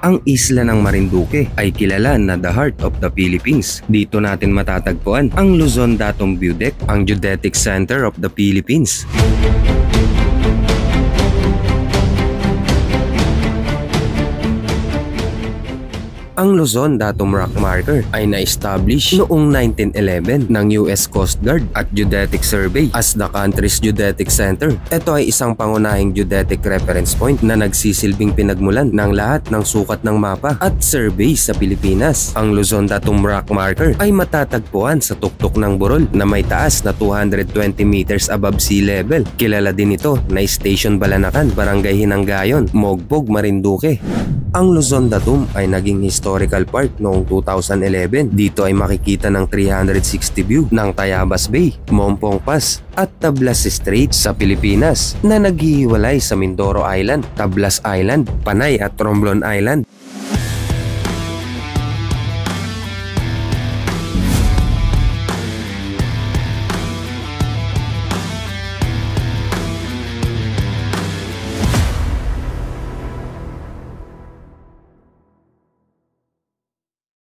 Ang isla ng Marinduque ay kilala na the heart of the Philippines. Dito natin matatagpuan ang Luzon Datum View Deck, ang geodetic center of the Philippines. Ang Luzon Datum Rock Marker ay na-establish noong 1911 ng US Coast Guard at Geodetic Survey as the country's geodetic center. Ito ay isang pangunahing geodetic reference point na nagsisilbing pinagmulan ng lahat ng sukat ng mapa at survey sa Pilipinas. Ang Luzon Datum Rock Marker ay matatagpuan sa tuktok ng Burol na may taas na 220 meters above sea level. Kilala din ito na Station Balanacan, Barangay Hinanggayon, Mogbog, Marinduque. Ang Luzon Datum ay naging historical park noong 2011. Dito ay makikita ng 360 view ng Tayabas Bay, Mompong Pass at Tablas Strait sa Pilipinas na naghihiwalay sa Mindoro Island, Tablas Island, Panay at Romblon Island.